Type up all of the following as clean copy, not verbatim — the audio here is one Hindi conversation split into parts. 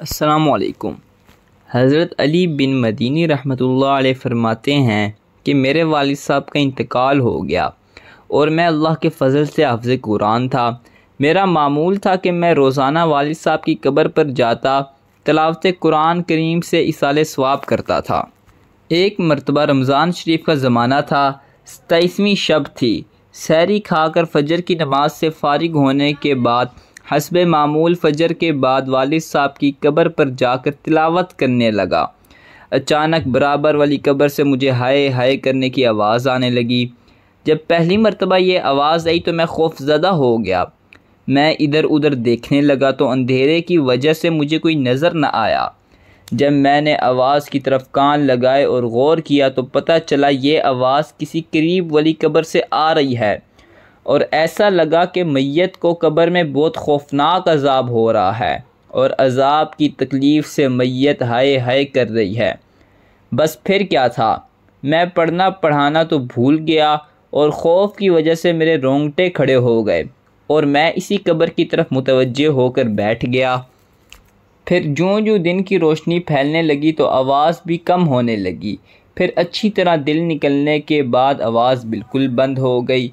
अस्सलामुअलैकुम। हज़रत अली बिन मदीनी रहमतुल्लाह अलैह फरमाते हैं कि मेरे वालिद साहब का इंतकाल हो गया और मैं अल्लाह के फ़ज़ल से हाफ़िज़ कुरान था। मेरा मामूल था कि मैं रोज़ाना वालिद साहब की कब्र पर जाता, तिलावत कुरान करीम से इसाले सवाब करता था। एक मरतबा रमज़ान शरीफ का ज़माना था, 27वीं शब थी। सहरी खाकर फ़जर की नमाज से फ़ारिग होने के बाद हस्बे मामूल फ़जर के बाद वालिद साहब की कब्र पर जाकर तिलावत करने लगा। अचानक बराबर वाली कब्र से मुझे हाय हाय करने की आवाज़ आने लगी। जब पहली मरतबा ये आवाज़ आई तो मैं खौफज़दा हो गया। मैं इधर उधर देखने लगा तो अंधेरे की वजह से मुझे कोई नज़र न आया। जब मैंने आवाज़ की तरफ कान लगाए और गौर किया तो पता चला ये आवाज़ किसी करीब वाली कब्र से आ रही है और ऐसा लगा कि मैयत को कब्र में बहुत खौफनाक अज़ाब हो रहा है और अज़ाब की तकलीफ़ से मैयत हाय हाय कर रही है। बस फिर क्या था, मैं पढ़ना पढ़ाना तो भूल गया और खौफ की वजह से मेरे रोंगटे खड़े हो गए और मैं इसी कब्र की तरफ मुतवज्जे होकर बैठ गया। फिर ज्यों दिन की रोशनी फैलने लगी तो आवाज़ भी कम होने लगी। फिर अच्छी तरह दिल निकलने के बाद आवाज़ बिल्कुल बंद हो गई।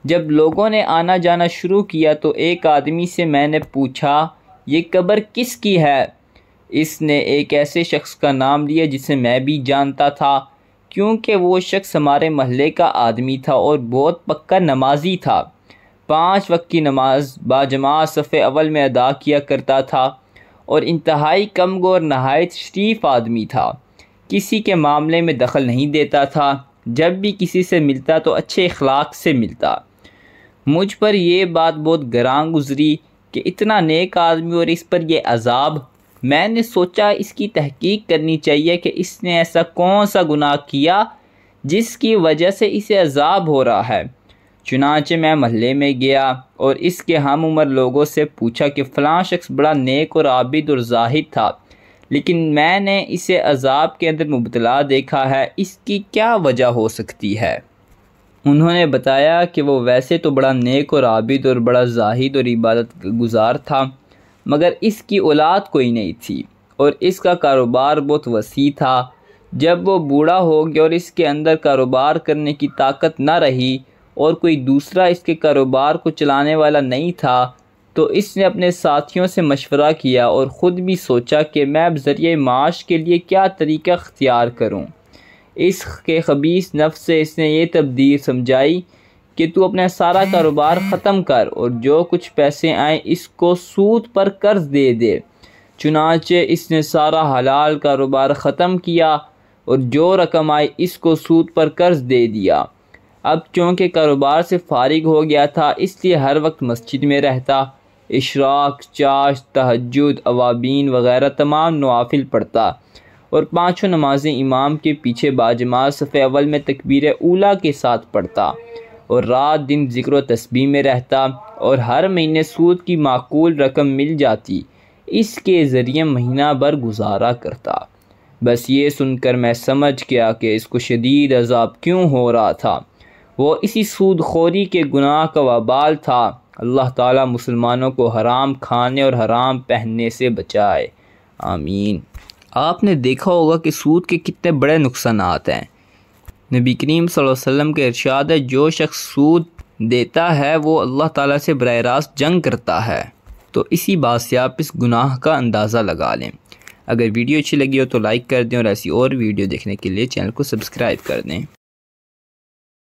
जब लोगों ने आना जाना शुरू किया तो एक आदमी से मैंने पूछा, ये कब्र किसकी है? इसने एक ऐसे शख्स का नाम लिया जिसे मैं भी जानता था, क्योंकि वो शख्स हमारे महल्ले का आदमी था और बहुत पक्का नमाजी था। 5 वक्त की नमाज बाजमात सफ़े अव्वल में अदा किया करता था और इंतहाई कमगो और नहायत शरीफ आदमी था। किसी के मामले में दखल नहीं देता था। जब भी किसी से मिलता तो अच्छे अखलाक से मिलता। मुझ पर यह बात बहुत गरां गुजरी कि इतना नेक आदमी और इस पर यह अजाब। मैंने सोचा इसकी तहकीक करनी चाहिए कि इसने ऐसा कौन सा गुनाह किया जिसकी वजह से इसे अजाब हो रहा है। चुनांचे मैं महल्ले में गया और इसके हम उम्र लोगों से पूछा कि फ़लाँ शख्स बड़ा नेक और आबिद और जाहिद था, लेकिन मैंने इसे अजाब के अंदर मुब्तला देखा है, इसकी क्या वजह हो सकती है? उन्होंने बताया कि वो वैसे तो बड़ा नेक और आबिद और बड़ा जाहिद और इबादत गुजार था, मगर इसकी औलाद कोई नहीं थी और इसका कारोबार बहुत वसी था। जब वो बूढ़ा हो गया और इसके अंदर कारोबार करने की ताकत न रही और कोई दूसरा इसके कारोबार को चलाने वाला नहीं था, तो इसने अपने साथियों से मशवरा किया और ख़ुद भी सोचा कि मैं अब ज़रिए माश के लिए क्या तरीका अख्तियार करूं। इसके खबीस नफ्स से इसने ये तब्दील समझाई कि तू अपना सारा कारोबार ख़त्म कर और जो कुछ पैसे आए इसको सूद पर कर्ज दे दे। चुनांचे इसने सारा हलाल कारोबार ख़त्म किया और जो रकम आई इसको सूद पर कर्ज दे दिया। अब चूँकि कारोबार से फारिग हो गया था, इसलिए हर वक्त मस्जिद में रहता। इशराक, चाश, तहज्जुद, अवाबीन वगैरह तमाम नवाफिल पढ़ता और 5 नमाज़ें इमाम के पीछे बाजमात सफ़े अव्वल में तकबीर ऊला के साथ पढ़ता और रात दिन ज़िक्र व तस्बीह में रहता और हर महीने सूद की माकूल रकम मिल जाती। इसके ज़रिए महीना भर गुजारा करता। बस ये सुनकर मैं समझ गया कि इसको शदीद अज़ाब क्यों हो रहा था। वो इसी सूदखोरी के गुनाह का वबाल था। अल्लाह ताला मुसलमानों को हराम खाने और हराम पहनने से बचाए, आमीन। आपने देखा होगा कि सूद के कितने बड़े नुकसानात हैं। नबी करीम सल्लल्लाहु अलैहि वसल्लम के इरशाद है, जो शख्स सूद देता है वो अल्लाह ताला से बराह रास्त जंग करता है। तो इसी बात से आप इस गुनाह का अंदाज़ा लगा लें। अगर वीडियो अच्छी लगी हो तो लाइक कर दें और ऐसी और वीडियो देखने के लिए चैनल को सब्सक्राइब कर दें।